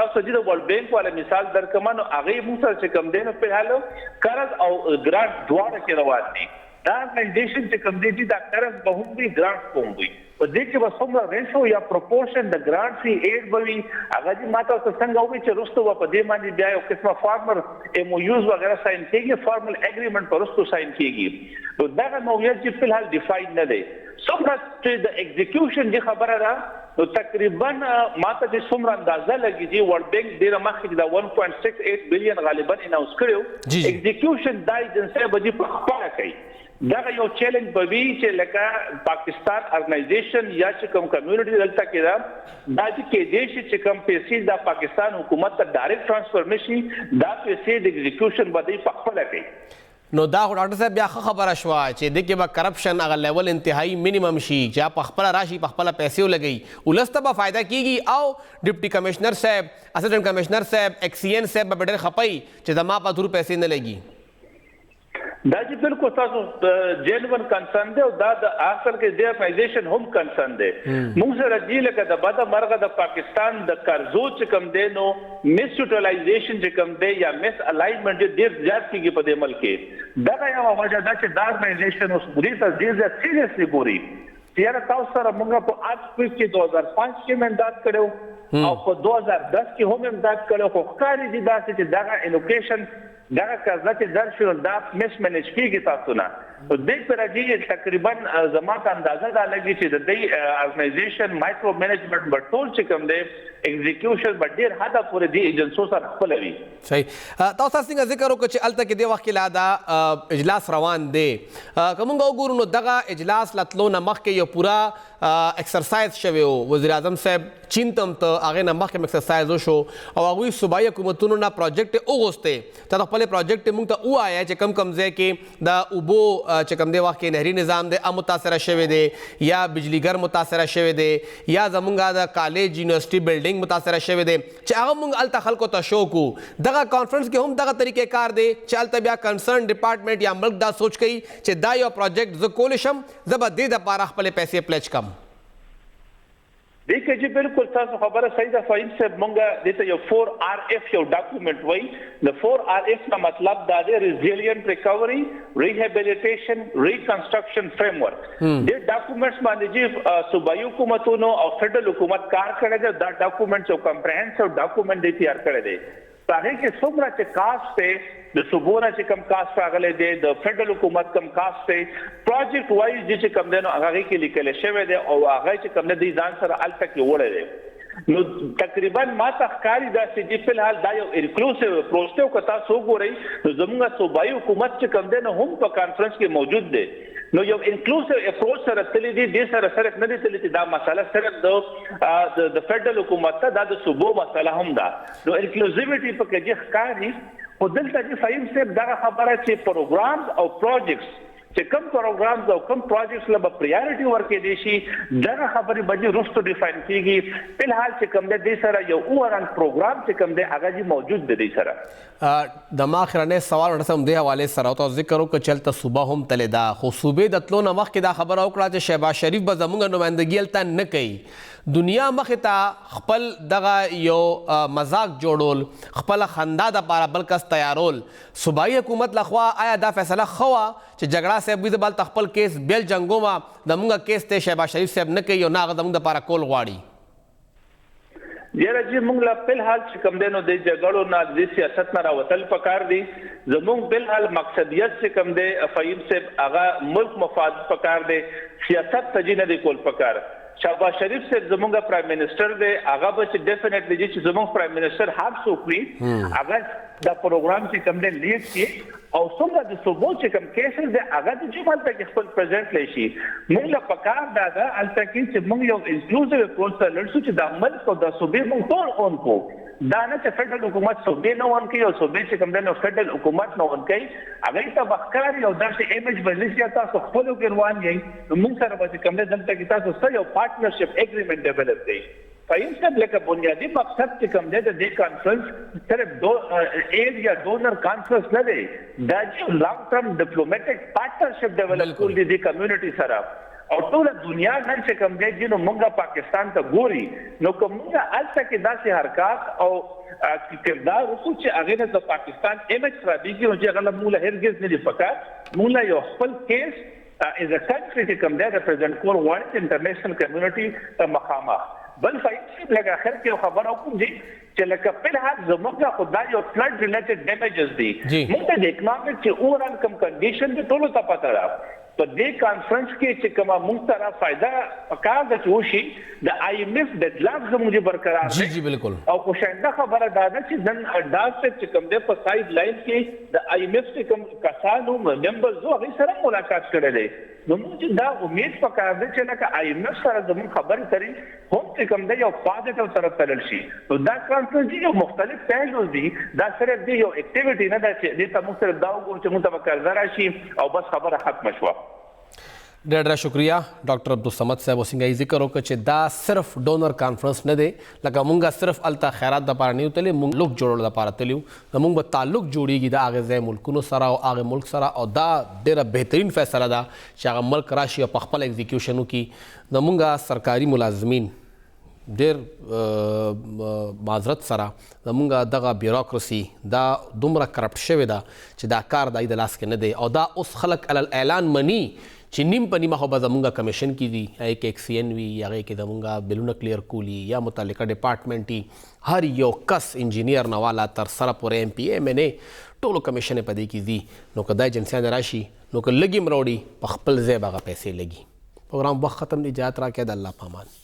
تاسو چې د ورلد بینک والا مثال درکوم نو هغې موږ سره چې کوم دی نو په حال قرض او ګرانټ دواړه کې روان دي دا ارګنایزیشن چې کوم دی دا قرض به هم وي ګرانټ به هم وي په دې کې به څومره ریشو یا پروپورشن د ګرانټ سی ایډ به وي هغه چې ما تاسو څنګه ووایي چې وروسته به په دې باندې بیا یو قسمه فارمر ایم او یوز وغیره ساین کېږي فارمل اګریمنټ په وروسته ساین کېږي نو دغه نوعیت چې فی الحال ډیفاین نه دی څومره چې د ایگزیکیوشن چې خبره ده نو تقریبا ماته چې څومره اندازه لګي ورلد بینک ډیره مخکې د 1.68 بلین غالبا اناونس کړو ایگزیکیوشن دا ایجنسی به دې په خپله کوي دغه یو چیلنج به وي چې لکه پاکستان ارګنایزیشن یا چې کوم کمیونټي دلته کې دا چې کېدای شي چې کوم پیسې د پاکستان حکومت ته ډایرکټ ټرانسفر نشي دا پیسې د ایگزیکیوشن باندې په خپله کوي نو دا ډاکټر صاحب بیا خبره شوه چې د کې به کرپشن هغه لیول انتهایی منیمم شي چې په خپله راشي په خپله پیسې ولګوي ولس ته به فایده کیږي او ډپټي کمشنر صاحب اسسټنټ کمشنر صاحب ایکسین صاحب به ډېر خپي چې زما په دور پیسې نه لګي دا چې بالکل تاسو جنون کنسرن دی او دا د اصل کې د ارګنایزیشن هم کنسرن دی موږ سره دی لکه د بده مرغه د پاکستان د قرضو چې کوم دی نو مس یوټیلایزیشن چې کوم دی یا مس الایمنټ ډیر زیات کیږي په دې ملک کې دا یو وجه ده چې دا ارګنایزیشن اوس پوری ته ډیر زیات سیریسلی ګوري چې تاسو سره موږ په اټ کې 2005 کې امداد کړو او په 2010 کې هم امداد کړو خو ښکاري دي دا چې دغه الوکیشن دغه قرضه چې درشو دا مس منیج کیږي تاسو نه نو دې پر راځي تقریبا زما ته اندازه دا لګي چې د دې ارګنایزیشن مایکرو منیجمنت په ټول چې کوم دی ایگزیکیوشن به ډیر حدا پورې دی ایجنسو سره خپل وي صحیح تاسو څنګه ذکر وکړو چې الته کې د وخت لا دا اجلاس روان دی کومه وګورو نو دغه اجلاس لتلو نه مخکې یو پورا ایکسرسایز شوی وزیر اعظم صاحب چین تم ته هغه نه مخکې ایکسرسایز وشو او هغوی صوبایي حکومتونو نه پروجیکټ وغوښتې ته خپل پروجیکټ موږ ته ووایه چې کم ځای کې د اوبو چې کوم دی وخت کې نهري نظام دی متاثره شوی دی یا بجلیګر متاثره شوی دی یا زمونږ د کالج یونیورسيټي بلډینګ متاثره شوی دی چې هغه موږ الته خلکو ته شو کو دغه کانفرنس کې هم دغه طریقې کار دی چې الته بیا کنسرن ډپارټمنټ یا ملک دا سوچ کوي چې دا یو پروجیکټ زه کولی شم زه به دې دپاره خپلې پیسې پلیج کم دې کې چې بالکل تاسو خبره صحیح ده فهیم صاحب مونږ دې ته یو 4RF یو ډاکومنټ وایي د 4RF کا مطلب دا دی ریزیلینټ ریکوري ریهابیلیټیشن ریکنسټرکشن فریم ورک دې ډاکومنټس باندې چې صوبایي حکومتونو او فدرل حکومت کار کړی دی دا ډاکومنټ یو کمپریهنسیو ډاکومنټ دی تیار کړی دی هغه کې څومره چې کاسټ دی د صوبونه چې کم کاسټ راغلی دی د فدرل حکومت کم کاسټ دی پروجیکټ وایز چې کم دی نو هغه کې لیکل شوی دی او هغه چې کم دی ځان سره الته کې وړی دی نو تقریبا ما ته ښکاري دا چې په الحال دا یو انکلوسیو اپروچ دی او که تاسو وګورئ نو زموږ صوبایي حکومت چې کم دی نو هم په کانفرنس کې موجود دی نو یو انکلوسیو اپروچ سره تللی دی دې سره سره نه دی تللی چې دا مسله صرف د فدرل حکومت ته دا د صوبو مسله هم ده نو انکلوزیویټي په کې ښکاري خو دلته چې فهیم صاحب دغه خبره چې پروګرامز او پروجیکټس چې کوم پروګرامز او کوم پروجیکټس له پریورټي ورکې دي شي دغه خبرې باندې رستو ډیفاین کیږي. په حال چې کوم د سره یو اوران پروګرام چې کوم د هغه موجود دی سره. د ما اخرنه سوال ورسم دی حواله سره او ذکر وکړ چلته صوبه هم تلدا خو صوبې د تلو نه مخکې دا خبره وکړه چې شهباز شریف به زموږ نمائندګي هلته نه کوي. دنیا مخې ته خپل دغه یو مذاق جوړول خپل خندا د پاره بل کس تیارول صوبایي حکومت لخوا آیا دا فیصله خوا چې جګړه صاحب وي بل خپل کیس بیل جنگوما دموږ کیس ته شهباز شریف صاحب نه کوي او نه هغه دموږ د پاره کول غواړي؟ یاره جی موږ لا په حال چې کوم دینو د جګړو نه د سیاست نه راوتل پکار دي. زموږ په حال مقصدیت چې کوم دی فهیم صاحب هغه ملک مفاد پکار دی سیاست تجې نه دی کول پکار. شهباز شریف صاحب زموږ پرایم منسٹر دی هغه به ډیفینیټلی چې زموږ پرایم منسٹر هر څوک وي هغه دا پروګرام چې کوم دی لیډ کړي او څنګه د صوبو چې کوم کیسز دی هغه د جمال ته خپل پریزنټ لشي. موږ له پکار دا الته کې چې موږ یو انکلوزیو اپروچ سره لړسو چې د عمل کو د صوبې موږ ټول اون کو دا نه چې فدرل حکومت صوبې نه ون کوي او صوبې چې کوم دی فدرل حکومت نه ون کوي هغه ته بخکار یو داسې ایمیج بلشي تاسو خپل ګروان یې موږ سره به کوم دی دلته کې تاسو سره یو پارټنرشپ اګریمنت ډیولپ کړئ. فهیم صاحب لکه بنیادی مقصد چې کوم دی د دې کانفرنس صرف ایز یا ډونر کانفرنس نه دی دا یو لانګ ټرم ډیپلوماټیک پارټنرشپ ډیولپ کول دي د کمیونټي سره او ټول دنیا نن چې کوم دی نو موږ پاکستان ته ګوري نو کومه الته کې داسې حرکات او کردار وکړو چې هغه د پاکستان ایمیج را دیږي او چې هغه موږ هرګز نه دی پکار موږ یو خپل کیس از ا کنټری چې کوم دی ریپرزینټ کول غواړي انټرنیشنل کمیونټي مخامخ. بل فایده لکه اخر کې خبر او کوم دي چې لکه په حال زموږ خدای یو فلډ ریلیټډ ډیمیجز دي موږ د اکونومیک چې اورال کم کنډیشن دي ټولو ته پته را په دې کانفرنس کې چې کومه موږ سره فائدہ پکار د چوشي د آی ایم ایف د لاګ زموږ برقرار جی جی بالکل او خوشاینده خبره دا ده چې نن اډاس چې کوم د په ساید لاین کې د آی ایم ایف چې کوم کسانو ممبرز هغه سره ملاقات کړي نو موږ دا امید پکار دي چې لکه آی ایم ایف سره زموږ خبرې ترې هم چې کوم دی یو پازیټیو طرف تلل شي نو دا کانفرنس یو مختلف پهلو دي دا صرف دی یو اکټیویټي نه ده چې دې ته موږ صرف دا وګورو چې موږ ته وکړه راشي او بس خبره ختم شوه. ډېر شکریہ ډاکټر عبدالصمد صاحب څنګه ذکر وکړ چې دا صرف ډونر کانفرنس نه دی لکه مونږ صرف الته خیرات د پاره نه وتلې مونږ لوک جوړول د پاره تلیو مونږ به تعلق جوړیږي د هغه ځای ملکونو سره او هغه ملک سره او دا ډېره بهترین فیصله ده چې هغه ملک راشي او په خپل ایگزیکیوشن وکړي. زمونږ سرکاري ملازمین ډېر معذرت سره زمونږ دغه بیوروکراسي دا دومره کرپټ شوې ده چې دا کار د لاس کې نه دی او دا اوس خلک علل اعلان مني چې نیم په نیمه خو به زمونږ کمیشن کې دي هغې کې ایکسین وي هغې کې زمونږ بلونه کلیر کولی یا متعلقه ډپارټمنټ وي هر یو کس انجینیر نه والا تر سره پورې ایم پی ایم این اے ټولو کمیشن په دې کې دي نو که دا ایجنسیان راشي نو که لږ هم راوړي په خپل ځای به هغه پیسې لګي. پروګرام وخت ختم دی اجازت راکړئ د الله په امان.